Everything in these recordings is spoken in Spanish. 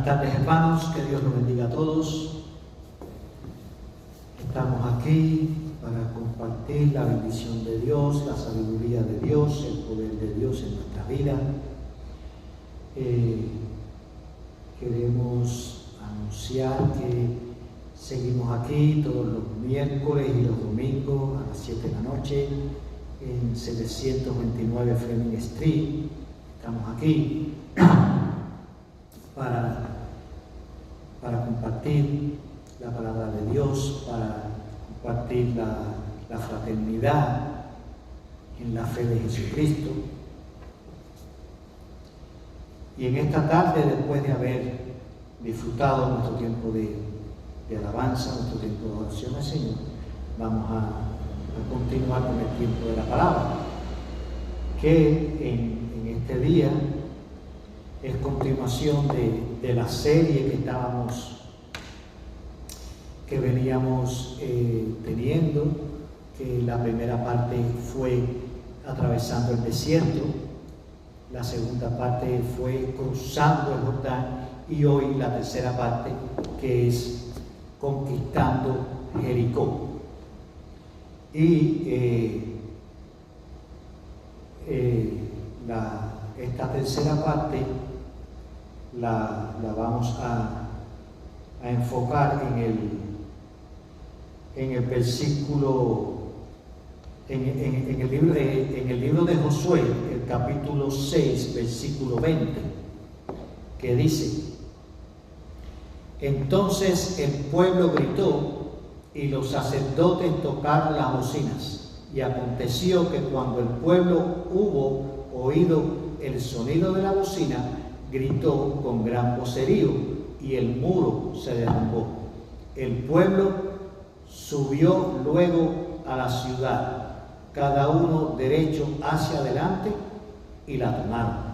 tardes, hermanos, que Dios los bendiga a todos. Estamos aquí para compartir la bendición de Dios, la sabiduría de Dios, el poder de Dios en nuestra vida. Queremos anunciar que seguimos aquí todos los miércoles y los domingos a las 7 de la noche en 729 Fleming Street. Estamos aquí para compartir la palabra de Dios, para compartir la fraternidad en la fe de Jesucristo. Y en esta tarde, después de haber disfrutado nuestro tiempo de alabanza, nuestro tiempo de oración al Señor, vamos a continuar con el tiempo de la palabra, que en este día es continuación de la serie que veníamos teniendo, que la primera parte fue atravesando el desierto, la segunda parte fue cruzando el Jordán y hoy la tercera parte, que es conquistando Jericó. Y esta tercera parte la vamos a enfocar en el versículo, en el libro de Josué, el capítulo 6, versículo 20, que dice: Entonces el pueblo gritó y los sacerdotes tocaron las bocinas, y aconteció que cuando el pueblo hubo oído el sonido de la bocina, gritó con gran vocerío, y el muro se derrumbó. El pueblo subió luego a la ciudad, cada uno derecho hacia adelante, y la tomaron.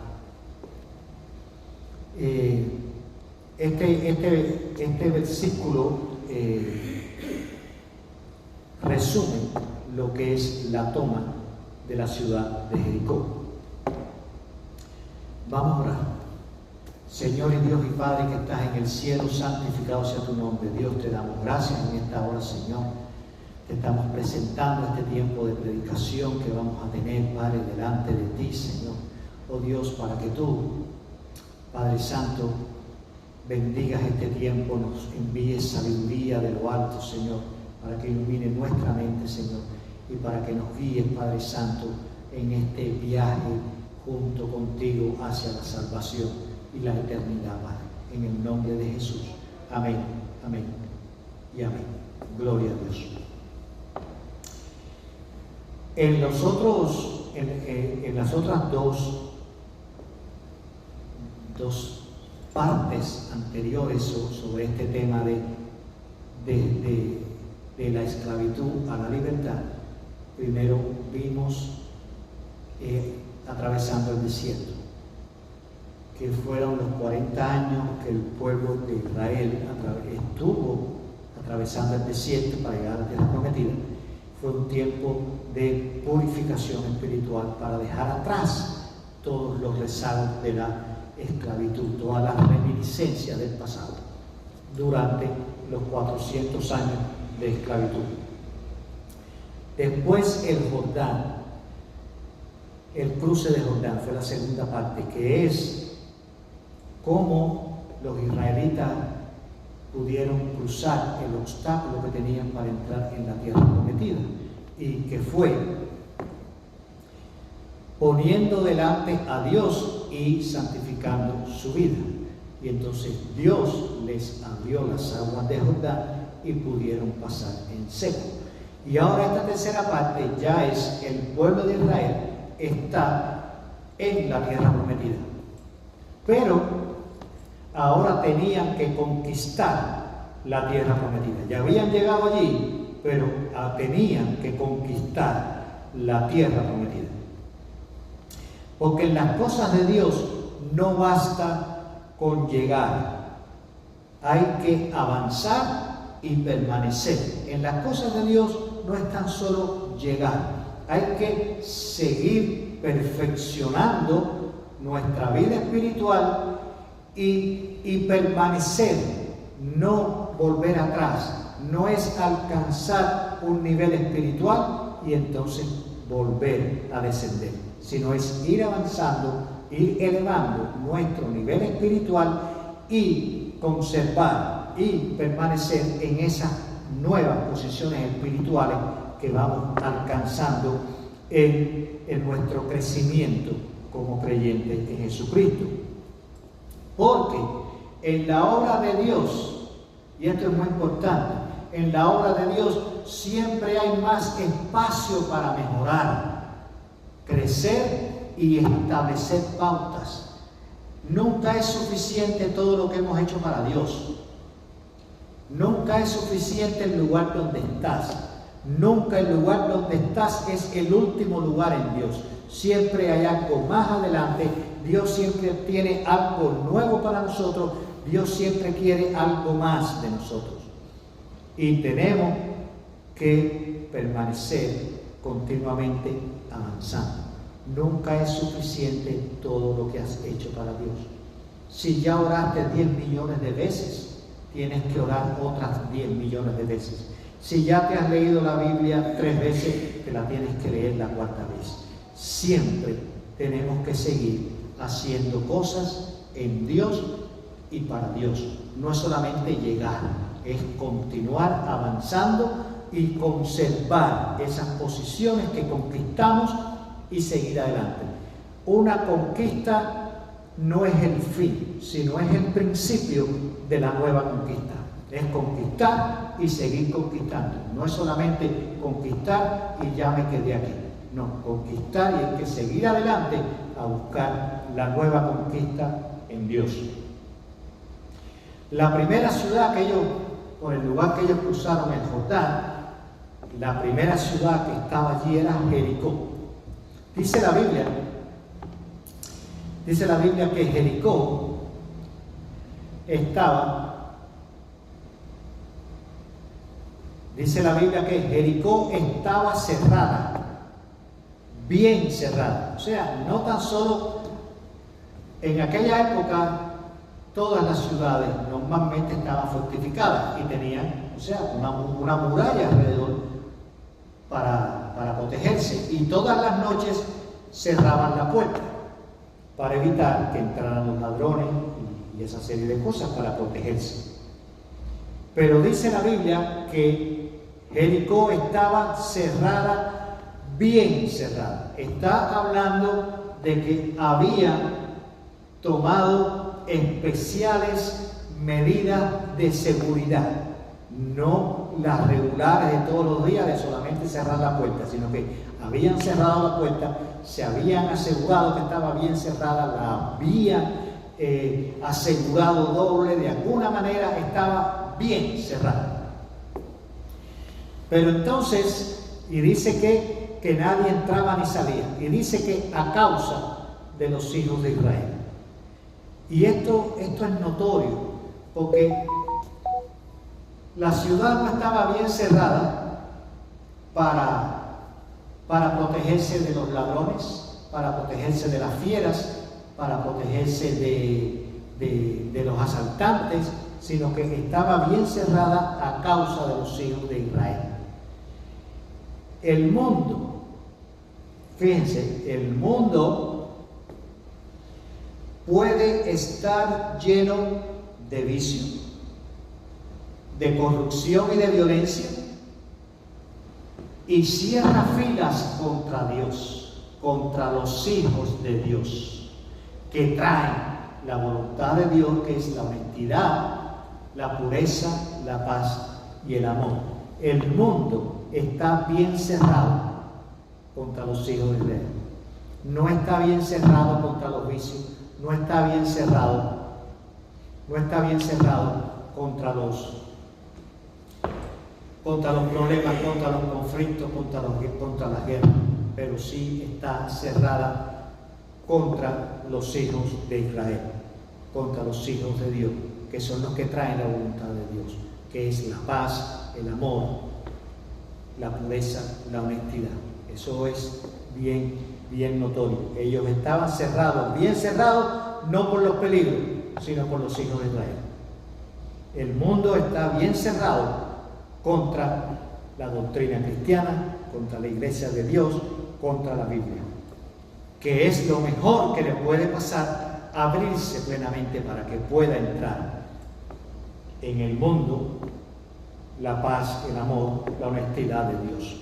Este versículo resume lo que es la toma de la ciudad de Jericó. Vamos a orar. Señor y Dios y Padre que estás en el cielo, santificado sea tu nombre. Dios, te damos gracias en esta hora, Señor. Te estamos presentando este tiempo de predicación que vamos a tener, Padre, delante de ti, Señor. Oh Dios, para que tú, Padre Santo, bendigas este tiempo, nos envíes sabiduría de lo alto, Señor, para que ilumine nuestra mente, Señor, y para que nos guíes, Padre Santo, en este viaje junto contigo hacia la salvación y la eternidad, Padre. En el nombre de Jesús. Amén, amén y amén. Gloria a Dios. En las otras dos partes anteriores sobre este tema de la esclavitud a la libertad, primero vimos atravesando el desierto, que fueron los 40 años que el pueblo de Israel estuvo atravesando el desierto para llegar a la tierra prometida. Fue un tiempo de purificación espiritual para dejar atrás todos los rezagos de la esclavitud, todas las reminiscencias del pasado durante los 400 años de esclavitud. Después el Jordán, el cruce de Jordán, fue la segunda parte, que es cómo los israelitas pudieron cruzar el obstáculo que tenían para entrar en la tierra prometida, y que fue poniendo delante a Dios y santificando su vida. Y entonces Dios les abrió las aguas de Jordán y pudieron pasar en seco. Y ahora esta tercera parte ya es el pueblo de Israel está en la tierra prometida. Pero ahora tenían que conquistar la tierra prometida. Ya habían llegado allí, pero tenían que conquistar la tierra prometida. Porque en las cosas de Dios no basta con llegar, hay que avanzar y permanecer. En las cosas de Dios no es tan solo llegar, hay que seguir perfeccionando nuestra vida espiritual y permanecer, no volver atrás. No es alcanzar un nivel espiritual y entonces volver a descender, sino es ir avanzando, ir elevando nuestro nivel espiritual y conservar y permanecer en esas nuevas posiciones espirituales que vamos alcanzando en nuestro crecimiento como creyentes en Jesucristo. Porque en la obra de Dios, y esto es muy importante, en la obra de Dios siempre hay más espacio para mejorar, crecer y establecer pautas. Nunca es suficiente todo lo que hemos hecho para Dios. Nunca es suficiente el lugar donde estás. Nunca el lugar donde estás es el último lugar en Dios. Siempre hay algo más adelante. Dios siempre tiene algo nuevo para nosotros. Dios siempre quiere algo más de nosotros. Y tenemos que permanecer continuamente avanzando. Nunca es suficiente todo lo que has hecho para Dios. Si ya oraste 10 millones de veces, tienes que orar otras 10 millones de veces. Si ya te has leído la Biblia 3 veces, te la tienes que leer la 4ª vez. Siempre tenemos que seguir haciendo cosas en Dios y para Dios. No es solamente llegar, es continuar avanzando y conservar esas posiciones que conquistamos y seguir adelante. Una conquista no es el fin, sino es el principio de la nueva conquista. Es conquistar y seguir conquistando. No es solamente conquistar y ya me quedé aquí. No, conquistar y hay que seguir adelante a buscar la nueva conquista en Dios. La primera ciudad que ellos, por el lugar que ellos cruzaron el Jordán, la primera ciudad que estaba allí era Jericó. Dice la Biblia que Jericó estaba, cerrada, bien cerrada. O sea, no tan solo en aquella época todas las ciudades normalmente estaban fortificadas y tenían, una muralla alrededor para protegerse, y todas las noches cerraban la puerta para evitar que entraran los ladrones y esa serie de cosas para protegerse. Pero dice la Biblia que Jericó estaba cerrada, bien cerrada. Está hablando de que había tomado especiales medidas de seguridad, no las regulares de todos los días de solamente cerrar la puerta, sino que habían cerrado la puerta, se habían asegurado que estaba bien cerrada, la habían asegurado doble, de alguna manera estaba bien cerrada. Pero entonces, y dice que nadie entraba ni salía, y dice que a causa de los hijos de Israel. Y esto es notorio, porque la ciudad no estaba bien cerrada para protegerse de los ladrones, para protegerse de las fieras, para protegerse de los asaltantes, sino que estaba bien cerrada a causa de los hijos de Israel. El mundo, fíjense, el mundo puede estar lleno de vicio, de corrupción y de violencia, y cierra filas contra Dios, contra los hijos de Dios, que traen la voluntad de Dios, que es la honestidad, la pureza, la paz y el amor. El mundo está bien cerrado contra los hijos de Israel. No está bien cerrado contra los vicios, no está bien cerrado contra los problemas, contra los conflictos, contra la guerra, pero sí está cerrada contra los hijos de Israel, contra los hijos de Dios, que son los que traen la voluntad de Dios, que es la paz, el amor, la pureza, la honestidad. Eso es bien notorio. Ellos estaban cerrados, bien cerrados, no por los peligros, sino con los hijos de Israel. El mundo está bien cerrado contra la doctrina cristiana, contra la iglesia de Dios, contra la Biblia, que es lo mejor que le puede pasar, abrirse plenamente para que pueda entrar en el mundo la paz, el amor, la honestidad de Dios.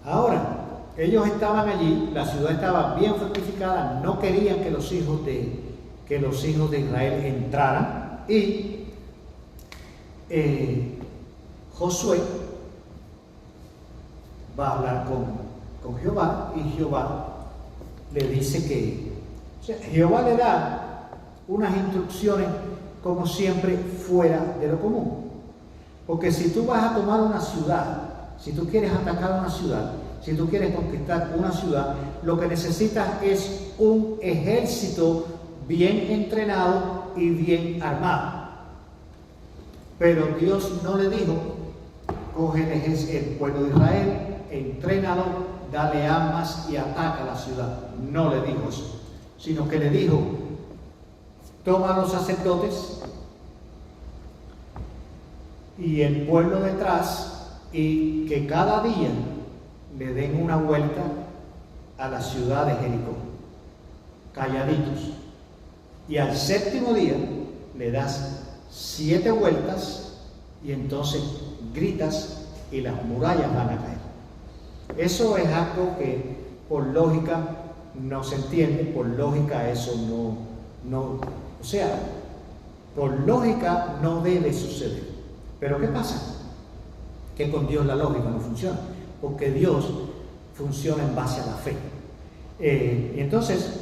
Ahora, ellos estaban allí, la ciudad estaba bien fortificada, no querían que los hijos de Israel entraran, y Josué va a hablar con Jehová, y Jehová le dice que, o sea, Jehová le da unas instrucciones como siempre fuera de lo común. Porque si tú vas a tomar una ciudad, si tú quieres atacar una ciudad, si tú quieres conquistar una ciudad, lo que necesitas es un ejército bien entrenado y bien armado. Pero Dios no le dijo, coge el pueblo de Israel, entrénalo, dale armas y ataca la ciudad. No le dijo eso, sino que le dijo, toma a los sacerdotes y el pueblo detrás, y que cada día le den una vuelta a la ciudad de Jericó, calladitos. Y al séptimo día le das 7 vueltas y entonces gritas y las murallas van a caer. Eso es algo que por lógica no se entiende, por lógica eso o sea, por lógica no debe suceder. Pero ¿qué pasa? Que con Dios la lógica no funciona, porque Dios funciona en base a la fe. Y entonces,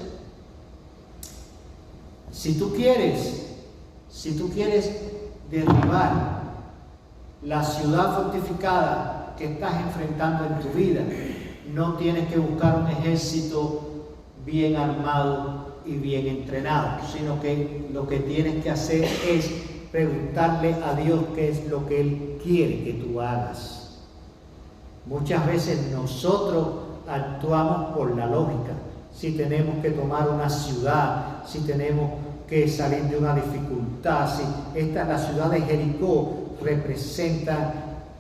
si tú quieres derribar la ciudad fortificada que estás enfrentando en tu vida, no tienes que buscar un ejército bien armado y bien entrenado, sino que lo que tienes que hacer es preguntarle a Dios qué es lo que Él quiere que tú hagas. Muchas veces nosotros actuamos por la lógica. Si tenemos que tomar una ciudad, si tenemos que salir de una dificultad, si la ciudad de Jericó representa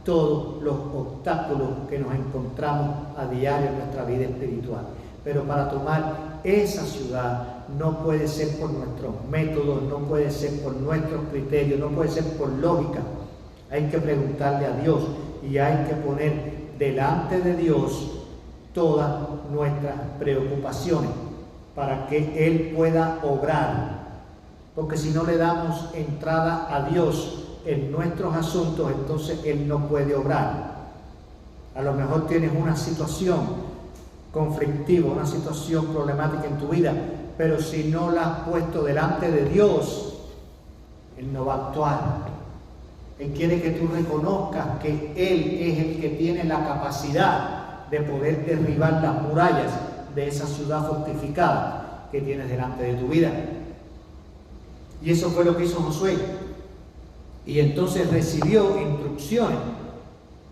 todos los obstáculos que nos encontramos a diario en nuestra vida espiritual. Pero para tomar esa ciudad no puede ser por nuestros métodos, no puede ser por nuestros criterios, no puede ser por lógica. Hay que preguntarle a Dios y hay que poner delante de Dios todas nuestras preocupaciones para que Él pueda obrar. Porque si no le damos entrada a Dios en nuestros asuntos, entonces Él no puede obrar. A lo mejor tienes una situación conflictiva, una situación problemática en tu vida, pero si no la has puesto delante de Dios, Él no va a actuar. Él quiere que tú reconozcas que Él es el que tiene la capacidad de poder derribar las murallas de esa ciudad fortificada que tienes delante de tu vida. Y eso fue lo que hizo Josué. Y entonces recibió instrucciones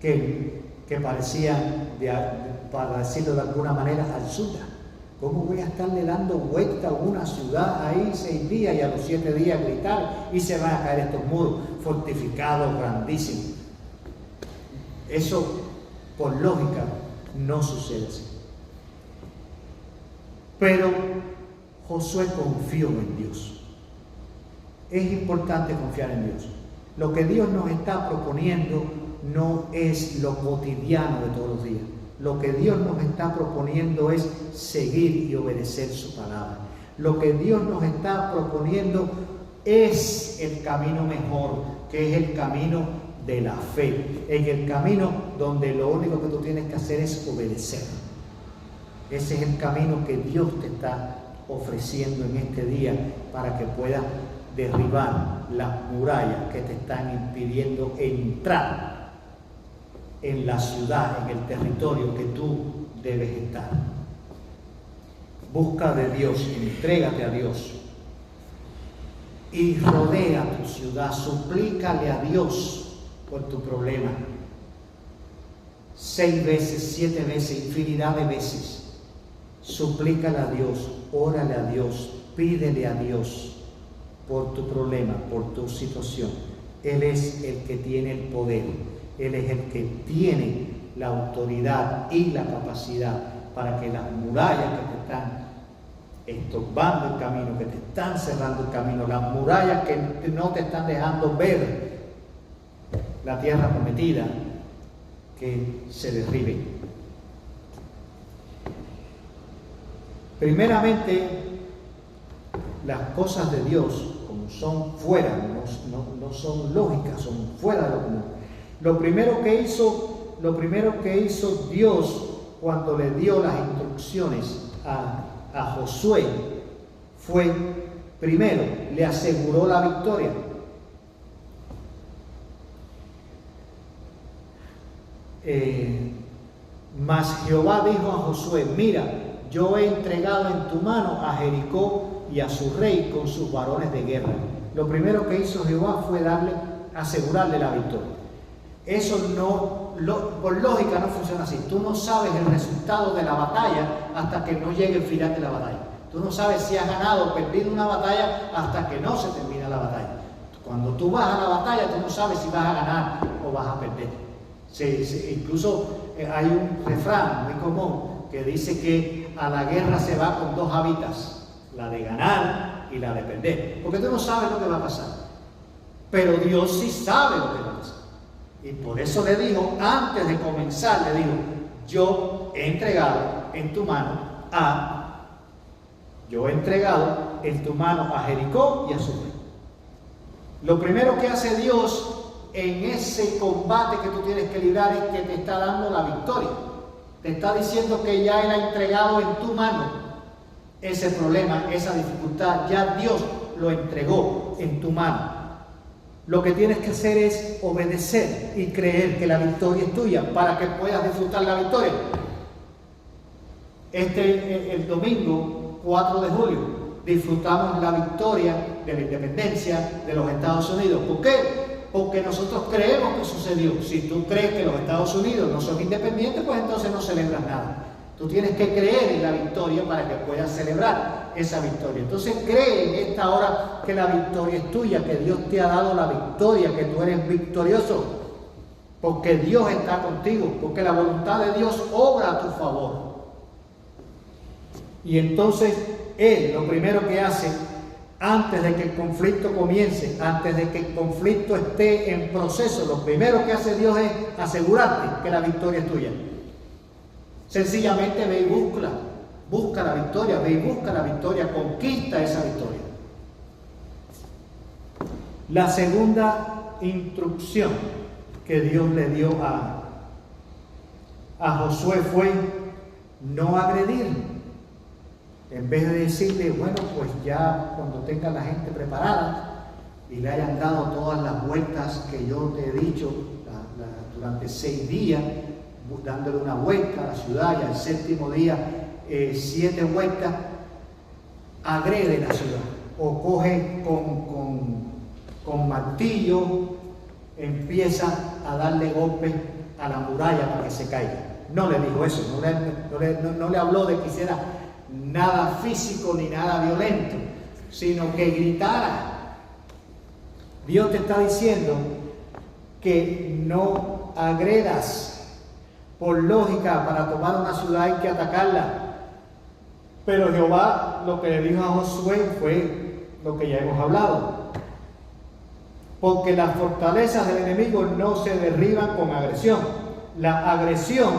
que parecían, para decirlo de alguna manera, absurdas. ¿Cómo voy a estarle dando vuelta a una ciudad ahí 6 días y a los 7 días gritar y se van a caer estos muros fortificados, grandísimos? Eso, por lógica, no sucede así. Pero Josué confió en Dios. Es importante confiar en Dios. Lo que Dios nos está proponiendo no es lo cotidiano de todos los días. Lo que Dios nos está proponiendo es seguir y obedecer su palabra. Lo que Dios nos está proponiendo es el camino mejor, que es el camino de la fe. En el camino donde lo único que tú tienes que hacer es obedecer. Ese es el camino que Dios te está ofreciendo en este día para que puedas derribar las murallas que te están impidiendo entrar en la ciudad, en el territorio que tú debes estar. Busca de Dios, entrégate a Dios y rodea tu ciudad, suplícale a Dios por tu problema. 6 veces, 7 veces, infinidad de veces. Suplícale a Dios, órale a Dios, pídele a Dios por tu problema, por tu situación. Él es el que tiene el poder, Él es el que tiene la autoridad y la capacidad para que las murallas que te están estorbando el camino, que te están cerrando el camino, las murallas que no te están dejando ver la tierra prometida, que se derriben. Primeramente, las cosas de Dios, como son fuera, no son lógicas, son fuera de lo común. Lo primero que hizo Dios cuando le dio las instrucciones a Josué fue, primero, le aseguró la victoria. Mas Jehová dijo a Josué: mira, yo he entregado en tu mano a Jericó y a su rey con sus varones de guerra. Lo primero que hizo Jehová fue asegurarle la victoria. Eso por lógica no funciona así. Tú no sabes el resultado de la batalla hasta que no llegue el final de la batalla. Tú no sabes si has ganado o perdido una batalla hasta que no se termina la batalla. Cuando tú vas a la batalla, tú no sabes si vas a ganar o vas a perder. Incluso hay un refrán muy común que dice que a la guerra se va con dos hábitats, la de ganar y la de perder, porque tú no sabes lo que va a pasar, pero Dios sí sabe lo que va a pasar, y por eso le dijo, antes de comenzar, le dijo: yo he entregado en tu mano a Jericó y a su rey. Lo primero que hace Dios en ese combate que tú tienes que librar es que te está dando la victoria. Te está diciendo que ya Él ha entregado en tu mano ese problema, esa dificultad. Ya Dios lo entregó en tu mano. Lo que tienes que hacer es obedecer y creer que la victoria es tuya para que puedas disfrutar la victoria. El domingo 4 de julio disfrutamos la victoria de la independencia de los Estados Unidos. ¿Por qué? Porque nosotros creemos que sucedió. Si tú crees que los Estados Unidos no son independientes, pues entonces no celebras nada. Tú tienes que creer en la victoria para que puedas celebrar esa victoria. Entonces cree en esta hora que la victoria es tuya, que Dios te ha dado la victoria, que tú eres victorioso, porque Dios está contigo, porque la voluntad de Dios obra a tu favor. Y entonces Él lo primero que hace, antes de que el conflicto comience, antes de que el conflicto esté en proceso, lo primero que hace Dios es asegurarte que la victoria es tuya. Sencillamente ve y busca la victoria, conquista esa victoria. La segunda instrucción que Dios le dio a Josué fue no agredir. En vez de decirle, bueno, pues ya cuando tenga la gente preparada y le hayan dado todas las vueltas que yo te he dicho durante 6 días, dándole una vuelta a la ciudad, y al 7º día 7 vueltas, agrede la ciudad o coge con martillo, empieza a darle golpes a la muralla para que se caiga. No le dijo eso, no le habló de que hiciera nada físico ni nada violento, sino que gritara. Dios te está diciendo que no agredas. Por lógica, para tomar una ciudad hay que atacarla. Pero Jehová lo que le dijo a Josué fue lo que ya hemos hablado. Porque las fortalezas del enemigo no se derriban con agresión. La agresión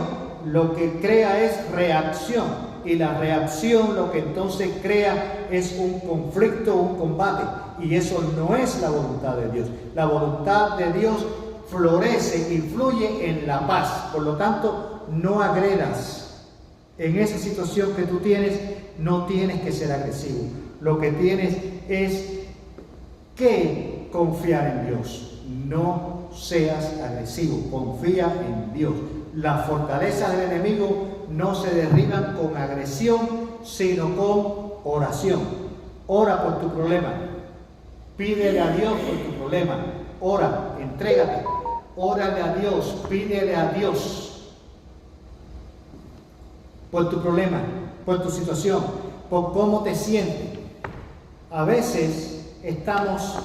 lo que crea es reacción. Y la reacción lo que entonces crea es un conflicto, un combate. Y eso no es la voluntad de Dios. La voluntad de Dios florece y fluye en la paz. Por lo tanto, no agredas. En esa situación que tú tienes, no tienes que ser agresivo. Lo que tienes es que confiar en Dios. No seas agresivo, confía en Dios. Las fortalezas del enemigo no se derriban con agresión, sino con oración. Ora por tu problema. Pídele a Dios por tu problema. Ora, entrégate. Órale a Dios, pídele a Dios por tu problema, por tu situación, por cómo te sientes. A veces estamos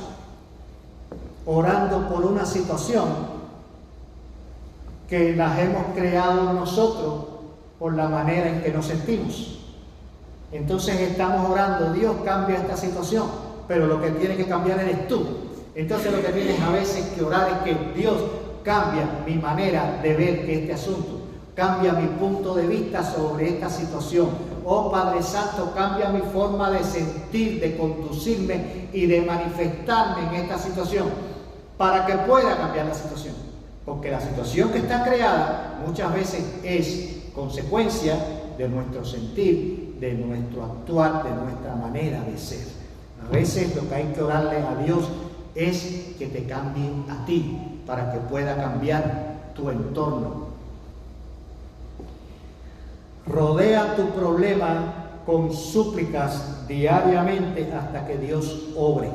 orando por una situación que las hemos creado nosotros por la manera en que nos sentimos. Entonces estamos orando, Dios cambia esta situación, pero lo que tiene que cambiar eres tú. Entonces lo que tienes a veces que orar es que Dios cambia mi manera de ver este asunto, cambia mi punto de vista sobre esta situación. Oh Padre Santo, cambia mi forma de sentir, de conducirme y de manifestarme en esta situación para que pueda cambiar la situación. Porque la situación que está creada muchas veces es consecuencia de nuestro sentir, de nuestro actuar, de nuestra manera de ser. A veces lo que hay que orarle a Dios es que te cambie a ti para que pueda cambiar tu entorno. Rodea tu problema con súplicas diariamente hasta que Dios obre.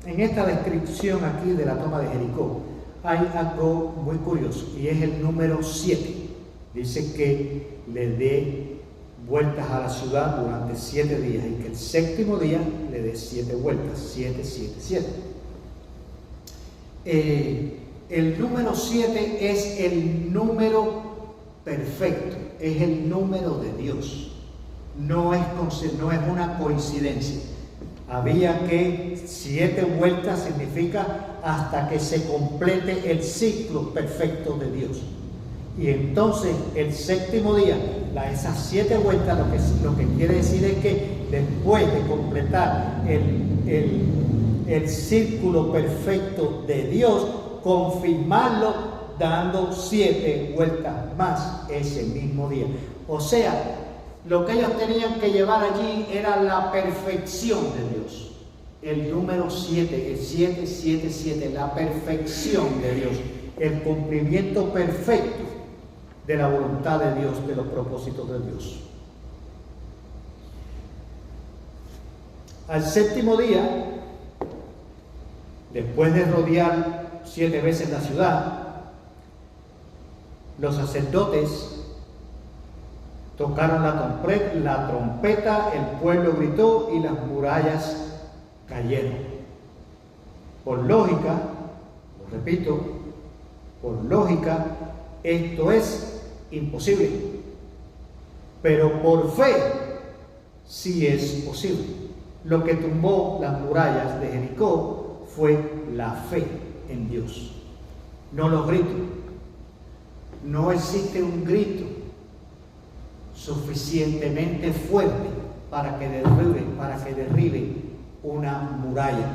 En esta descripción aquí de la toma de Jericó hay algo muy curioso y es el número 7. Dice que le dé vueltas a la ciudad durante 7 días y que el séptimo día le dé 7 vueltas, 7, 7, 7. El número 7 es el número perfecto, es el número de Dios, no es una coincidencia. Había que 7 vueltas significa hasta que se complete el ciclo perfecto de Dios. Y entonces el séptimo día, esas 7 vueltas, lo que quiere decir es que después de completar el círculo perfecto de Dios, confirmarlo dando 7 vueltas más ese mismo día. O sea, lo que ellos tenían que llevar allí era la perfección de Dios. El número 7, el 7, 7, 7, la perfección de Dios, el cumplimiento perfecto de la voluntad de Dios, de los propósitos de Dios. Al séptimo día, después de rodear 7 veces la ciudad, los sacerdotes tocaron la trompeta, el pueblo gritó y las murallas cayeron. Por lógica, lo repito, por lógica, esto es imposible. Pero por fe, sí es posible. Lo que tumbó las murallas de Jericó fue la fe en Dios, no los gritos. No existe un grito suficientemente fuerte para que derribe una muralla.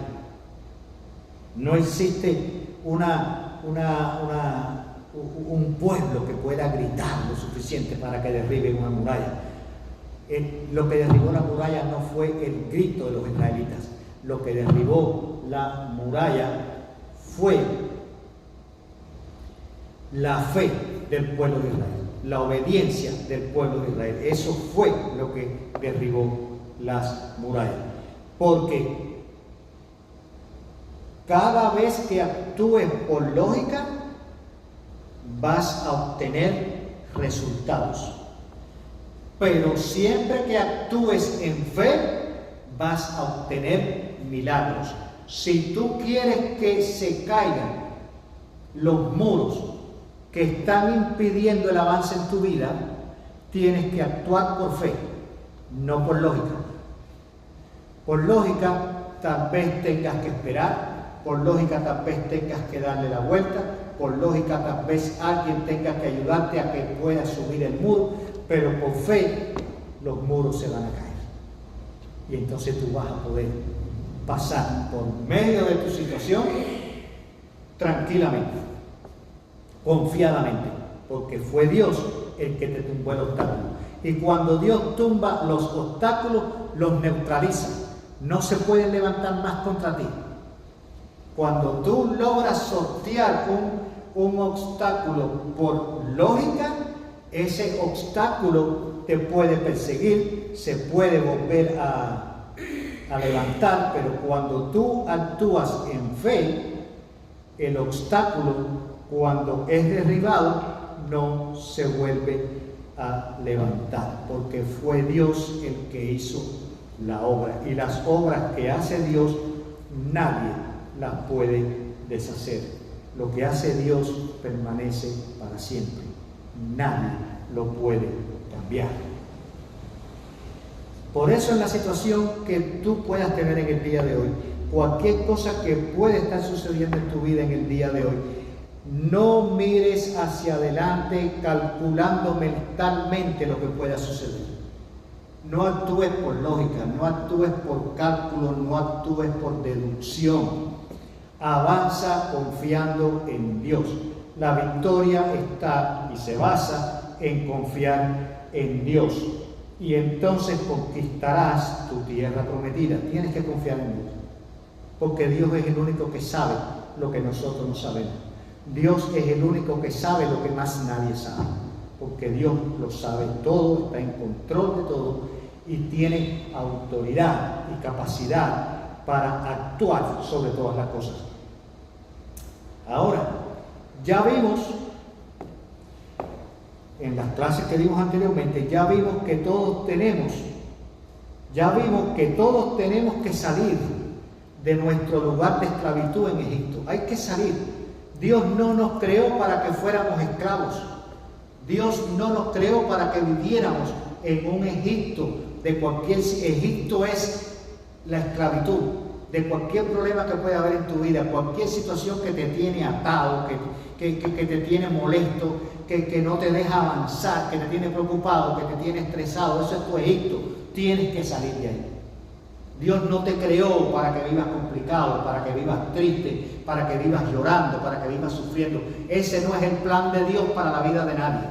No existe un pueblo que pueda gritar lo suficiente para que derribe una muralla. Lo que derribó la muralla no fue el grito de los israelitas. Lo que derribó la muralla fue la fe del pueblo de Israel, la obediencia del pueblo de Israel. Eso fue lo que derribó las murallas. Porque cada vez que actúes por lógica, vas a obtener resultados. Pero siempre que actúes en fe, vas a obtener milagros. Si tú quieres que se caigan los muros que están impidiendo el avance en tu vida, tienes que actuar por fe, no por lógica. Por lógica, tal vez tengas que esperar, por lógica, tal vez tengas que darle la vuelta, por lógica, tal vez alguien tenga que ayudarte a que puedas subir el muro, pero por fe, los muros se van a caer. Y entonces tú vas a poder pasar por medio de tu situación tranquilamente, confiadamente, porque fue Dios el que te tumbó el obstáculo. Y cuando Dios tumba los obstáculos, los neutraliza. No se pueden levantar más contra ti. Cuando tú logras sortear un obstáculo por lógica, ese obstáculo te puede perseguir, se puede volver a levantar, pero cuando tú actúas en fe, el obstáculo, cuando es derribado, no se vuelve a levantar, porque fue Dios el que hizo la obra, y las obras que hace Dios nadie las puede deshacer. Lo que hace Dios permanece para siempre, nadie lo puede cambiar. Por eso, en la situación que tú puedas tener en el día de hoy, cualquier cosa que pueda estar sucediendo en tu vida en el día de hoy, no mires hacia adelante calculando mentalmente lo que pueda suceder. No actúes por lógica, no actúes por cálculo, no actúes por deducción. Avanza confiando en Dios. La victoria está y se basa en confiar en Dios. Y entonces conquistarás tu tierra prometida. Tienes que confiar en Dios, porque Dios es el único que sabe lo que nosotros no sabemos. Dios es el único que sabe lo que más nadie sabe, porque Dios lo sabe todo, está en control de todo y tiene autoridad y capacidad para actuar sobre todas las cosas. Ahora, ya vimos en las clases que dimos anteriormente, ya vimos que todos tenemos que salir de nuestro lugar de esclavitud en Egipto. Hay que salir. Dios no nos creó para que fuéramos esclavos. Dios no nos creó para que viviéramos en un Egipto. Egipto es la esclavitud. De cualquier problema que pueda haber en tu vida, cualquier situación que te tiene atado, que te tiene molesto, que no te deja avanzar, que te tiene preocupado, que te tiene estresado, eso es tu Egipto. Tienes que salir de ahí. Dios no te creó para que vivas complicado, para que vivas triste, para que vivas llorando, para que vivas sufriendo. Ese no es el plan de Dios para la vida de nadie.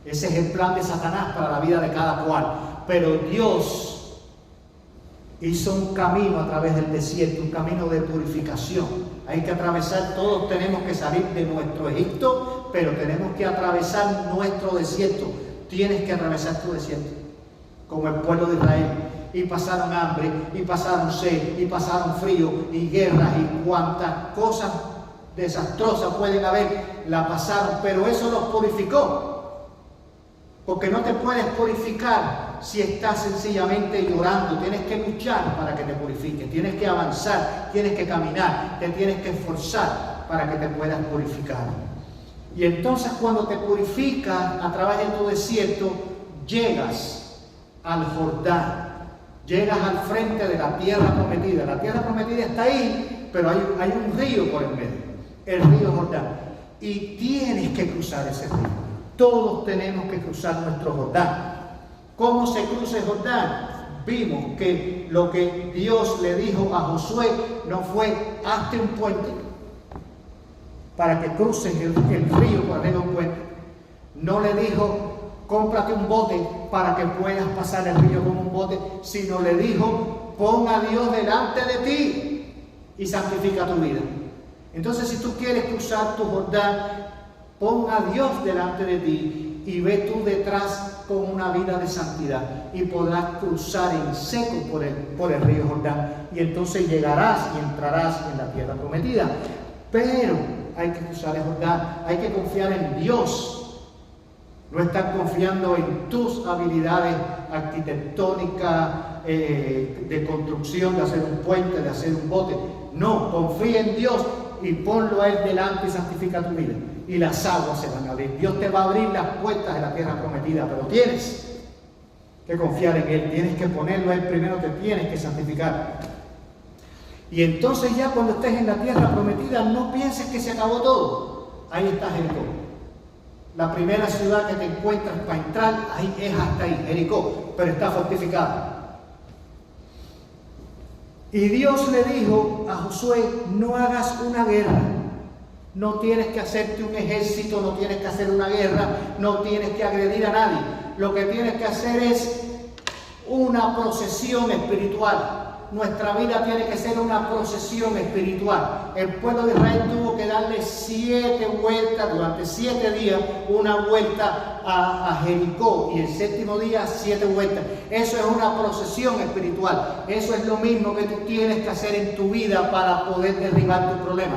Ese es el plan de Satanás para la vida de cada cual. Pero Dios hizo un camino a través del desierto, un camino de purificación. Hay que atravesar, todos tenemos que salir de nuestro Egipto, pero tenemos que atravesar nuestro desierto. Tienes que atravesar tu desierto, como el pueblo de Israel. Y pasaron hambre, y pasaron sed, y pasaron frío, y guerras, y cuantas cosas desastrosas pueden haber, la pasaron, pero eso los purificó. Porque no te puedes purificar si estás sencillamente llorando. Tienes que luchar para que te purifiques, tienes que avanzar, tienes que caminar, te tienes que esforzar para que te puedas purificar. Y entonces, cuando te purificas a través de tu desierto, llegas al Jordán. Llegas al frente de la tierra prometida. La tierra prometida está ahí, pero hay un río por el medio, el río Jordán. Y tienes que cruzar ese río. Todos tenemos que cruzar nuestro Jordán. ¿Cómo se cruza el Jordán? Vimos que lo que Dios le dijo a Josué no fue: hazte un puente para que cruces el río por arriba de un puente. No le dijo: cómprate un bote para que puedas pasar el río con un bote, sino le dijo: pon a Dios delante de ti y santifica tu vida. Entonces, si tú quieres cruzar tu Jordán, pon a Dios delante de ti y ve tú detrás con una vida de santidad, y podrás cruzar en seco por el río Jordán, y entonces llegarás y entrarás en la tierra prometida. Pero hay que cruzar el Jordán, hay que confiar en Dios. No estar confiando en tus habilidades arquitectónicas, de construcción, de hacer un puente, de hacer un bote. No, confía en Dios y ponlo a Él delante y santifica tu vida. Y las aguas se van a abrir. Dios te va a abrir las puertas de la tierra prometida, pero tienes que confiar en Él. Tienes que ponerlo a Él primero, te tienes que santificar. Y entonces, ya cuando estés en la tierra prometida, no pienses que se acabó todo. Ahí está Jericó. La primera ciudad que te encuentras para entrar, ahí es hasta ahí, Jericó, pero está fortificada. Y Dios le dijo a Josué: no hagas una guerra, no tienes que hacerte un ejército, no tienes que hacer una guerra, no tienes que agredir a nadie. Lo que tienes que hacer es una procesión espiritual. Nuestra vida tiene que ser una procesión espiritual. El pueblo de Israel tuvo que darle 7 vueltas durante 7 días, una vuelta a Jericó, y el 7º día 7 vueltas. Eso es una procesión espiritual. Eso es lo mismo que tú tienes que hacer en tu vida para poder derribar tu problema.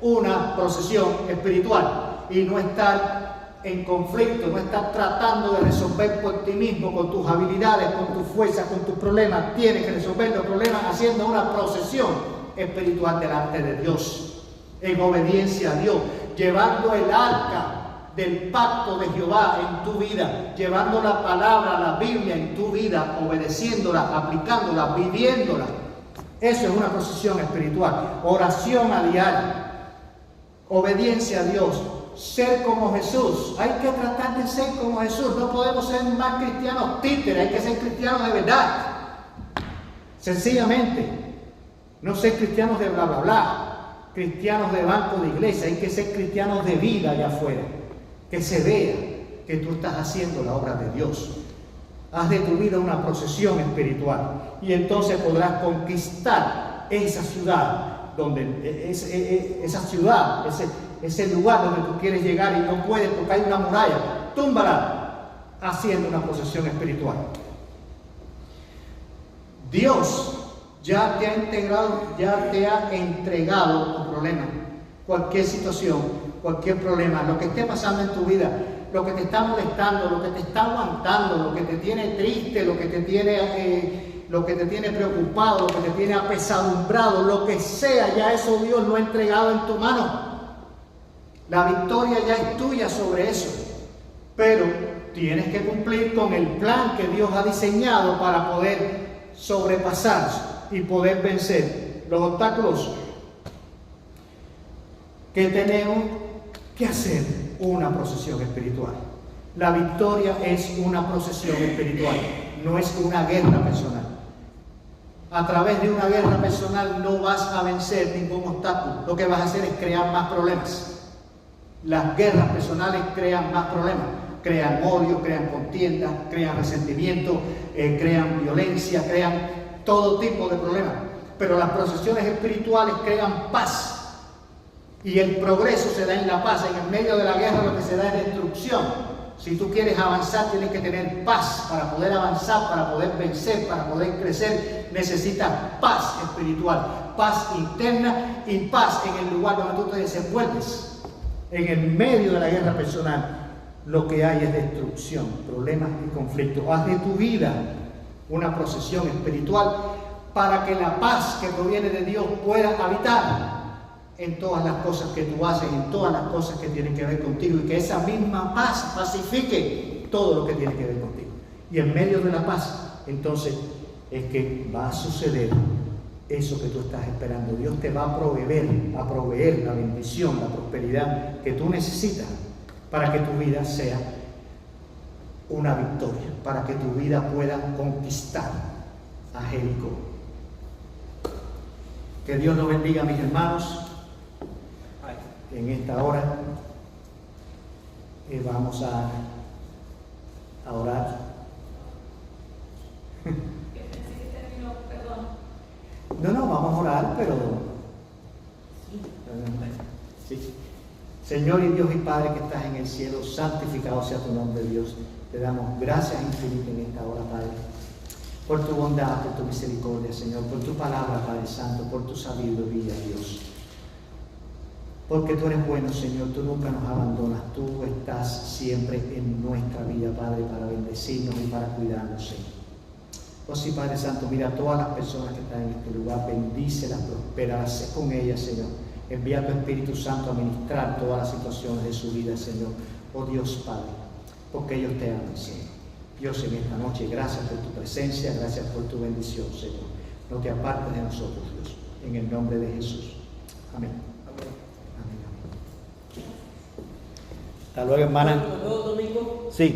Una procesión espiritual, y no estar en conflicto, no estás tratando de resolver por ti mismo, con tus habilidades, con tus fuerzas, con tus problemas. Tienes que resolver los problemas haciendo una procesión espiritual delante de Dios, en obediencia a Dios, llevando el arca del pacto de Jehová en tu vida, llevando la palabra, la Biblia en tu vida, obedeciéndola, aplicándola, viviéndola. Eso es una procesión espiritual. Oración a diario, obediencia a Dios, ser como Jesús. Hay que tratar de ser como Jesús. No podemos ser más cristianos títeres, hay que ser cristianos de verdad. Sencillamente, no ser cristianos de bla bla bla, cristianos de banco de iglesia. Hay que ser cristianos de vida allá afuera, que se vea que tú estás haciendo la obra de Dios. Haz de tu vida una procesión espiritual y entonces podrás conquistar esa ciudad, ese lugar donde tú quieres llegar y no puedes porque hay una muralla. Túmbala haciendo una procesión espiritual. Dios ya te ha entregado tu problema, cualquier situación, cualquier problema, lo que esté pasando en tu vida, lo que te está molestando, lo que te está aguantando, lo que te tiene triste, lo que te tiene preocupado, lo que te tiene apesadumbrado, lo que sea, ya eso Dios lo ha entregado en tu mano. La victoria ya es tuya sobre eso, pero tienes que cumplir con el plan que Dios ha diseñado para poder sobrepasar y poder vencer los obstáculos. Que tenemos que hacer una procesión espiritual. La victoria es una procesión espiritual, no es una guerra personal. A través de una guerra personal no vas a vencer ningún obstáculo. Lo que vas a hacer es crear más problemas. Las guerras personales crean más problemas. Crean odio, crean contienda, crean resentimiento, crean violencia, crean todo tipo de problemas. Pero las procesiones espirituales crean paz. Y el progreso se da en la paz. En el medio de la guerra lo que se da es destrucción. Si tú quieres avanzar, tienes que tener paz. Para poder avanzar, para poder vencer, para poder crecer, necesitas paz espiritual, paz interna y paz en el lugar donde tú te desenvuelves. En el medio de la guerra personal, lo que hay es destrucción, problemas y conflictos. Haz de tu vida una procesión espiritual para que la paz que proviene de Dios pueda habitar en todas las cosas que tú haces, en todas las cosas que tienen que ver contigo, y que esa misma paz pacifique todo lo que tiene que ver contigo. Y en medio de la paz, entonces, es que va a suceder eso que tú estás esperando. Dios te va a proveer la bendición, la prosperidad que tú necesitas para que tu vida sea una victoria, para que tu vida pueda conquistar a Jericó. Que Dios nos bendiga, mis hermanos. En esta hora vamos a orar. No, vamos a orar, pero sí. Señor y Dios y Padre que estás en el cielo, santificado sea tu nombre, Dios. Te damos gracias infinitas en esta hora, Padre, por tu bondad, por tu misericordia, Señor, por tu palabra, Padre Santo, por tu sabiduría, Dios. Porque tú eres bueno, Señor, tú nunca nos abandonas, tú estás siempre en nuestra vida, Padre, para bendecirnos y para cuidarnos, Señor. Oh sí, Padre Santo, mira a todas las personas que están en este lugar, bendícelas, prospéralas, sé con ellas, Señor. Envía a tu Espíritu Santo a ministrar todas las situaciones de su vida, Señor. Oh Dios, Padre, porque ellos te aman, Señor. Dios, en esta noche, gracias por tu presencia, gracias por tu bendición, Señor. No te apartes de nosotros, Dios, en el nombre de Jesús. Amén. Hasta luego, hermana. Sí.